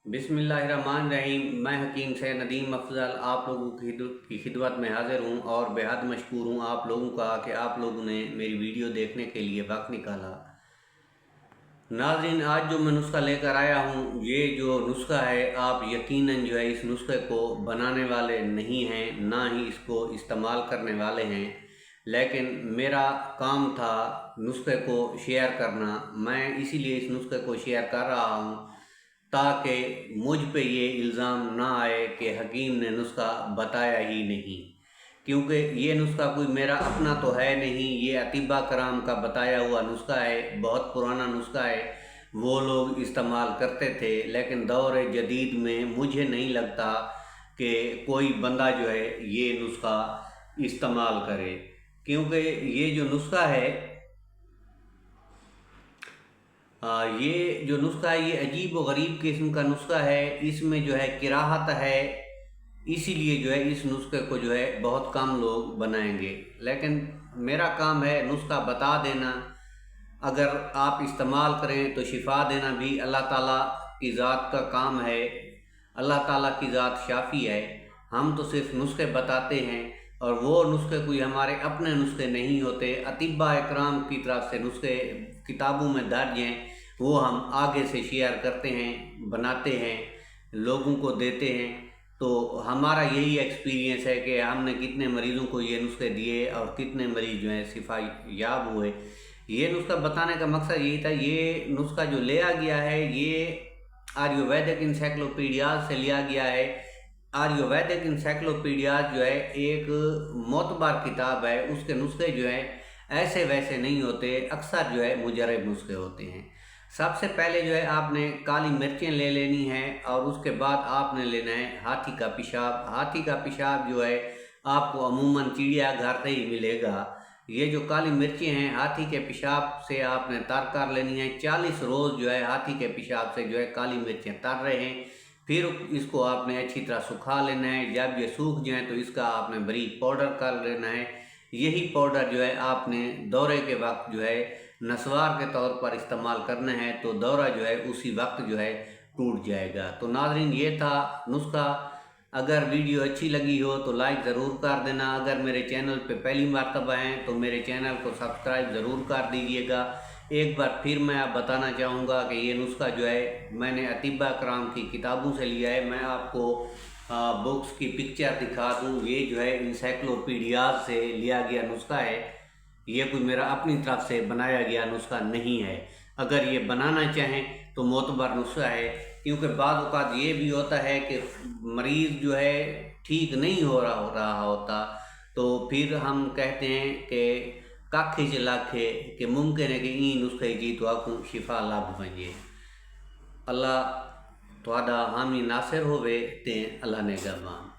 बिस्मिल्लाहिर्रहमानिर्रहीम। मैं हकीम सैयद नदीम अफजल आप लोगों की खिदमत में हाज़िर हूँ और बेहद मशकूर हूँ आप लोगों का कि आप लोगों ने मेरी वीडियो देखने के लिए वक्त निकाला। नाज़रीन, आज जो मैं नुस्खा लेकर आया हूँ, ये जो नुस्खा है आप यकीनन जो है इस नुस्खे को बनाने वाले नहीं हैं, ना ही इसको इस्तेमाल करने वाले हैं, लेकिन मेरा काम था नुस्खे को शेयर करना। मैं इसीलिए इस नुस्खे को शेयर कर रहा हूँ ताकि मुझ पे ये इल्ज़ाम ना आए कि हकीम ने नुस्खा बताया ही नहीं, क्योंकि ये नुस्खा कोई मेरा अपना तो है नहीं, ये अतिबा कराम का बताया हुआ नुस्खा है, बहुत पुराना नुस्खा है, वो लोग इस्तेमाल करते थे। लेकिन दौर जदीद में मुझे नहीं लगता कि कोई बंदा जो है ये नुस्खा इस्तेमाल करे, क्योंकि ये जो नुस्खा है ये जो नुस्खा है ये अजीब व गरीब किस्म का नुस्खा है। इसमें जो है किराहत है, इसीलिए जो है इस नुस्खे को जो है बहुत कम लोग बनाएंगे। लेकिन मेरा काम है नुस्खा बता देना, अगर आप इस्तेमाल करें तो शिफा देना भी अल्लाह ताला की ज़ात का काम है। अल्लाह ताला की ज़ात शाफ़ी है, हम तो सिर्फ नुस्खे बताते हैं और वो नुस्खे कोई हमारे अपने नुस्खे नहीं होते। अतिबा इकराम की तरफ से नुस्खे किताबों में दर्ज हैं, वो हम आगे से शेयर करते हैं, बनाते हैं, लोगों को देते हैं। तो हमारा यही एक्सपीरियंस है कि हमने कितने मरीज़ों को ये नुस्खे दिए और कितने मरीज़ जो हैं शिफा याब हुए। ये नुस्खा बताने का मकसद यही था। ये नुस्खा जो लिया गया है ये आयुर्वेदिक इंसाइक्लोपीडियाज से लिया गया है। आयुर्वेदिक इंसाइक्लोपीडियाज जो है एक मोतबर किताब है, उसके नुस्खे जो हैं ऐसे वैसे नहीं होते, अक्सर जो है मुजरब नुस्खे होते हैं। सबसे पहले जो है आपने काली मिर्चें ले लेनी है और उसके बाद आपने लेना है हाथी का पेशाब। हाथी का पेशाब जो है आपको अमूमन चिड़िया घर से ही मिलेगा। ये जो काली मिर्चें हैं हाथी के पेशाब से आपने तर कर लेनी है। 40 रोज़ जो है हाथी के पेशाब से जो है काली मिर्चें तर रहे हैं, फिर इसको आपने अच्छी तरह सुखा लेना है। जब ये सूख जाए तो इसका आपने बारीक पाउडर कर लेना है। यही पाउडर जो है आपने दौरे के वक्त जो है नस्वार के तौर पर इस्तेमाल करना है, तो दौरा जो है उसी वक्त जो है टूट जाएगा। तो नाज़रीन, ये था नुस्खा। अगर वीडियो अच्छी लगी हो तो लाइक ज़रूर कर देना। अगर मेरे चैनल पे पहली मर्तबा हैं तो मेरे चैनल को सब्सक्राइब ज़रूर कर दीजिएगा। एक बार फिर मैं आप बताना चाहूँगा कि ये नुस्खा जो है मैंने अतिबा कराम की किताबों से लिया है। मैं आपको बुक्स की पिक्चर दिखा दूँ। ये जो है इंसाइक्लोपीडियाज से लिया गया नुस्खा है, ये कोई मेरा अपनी तरफ से बनाया गया नुस्खा नहीं है। अगर ये बनाना चाहें तो मोतबर नुस्खा है, क्योंकि बाद औक़ात ये भी होता है कि मरीज़ जो है ठीक नहीं हो रहा होता, तो फिर हम कहते हैं कि काखे च लाखे कि मुमकिन है कि ई नुस्खे जी तो आखूँ शिफा लभ वंजे। अल्लाह तुहाडा हामी नासिर होवे ते अल्लाह ने गवान।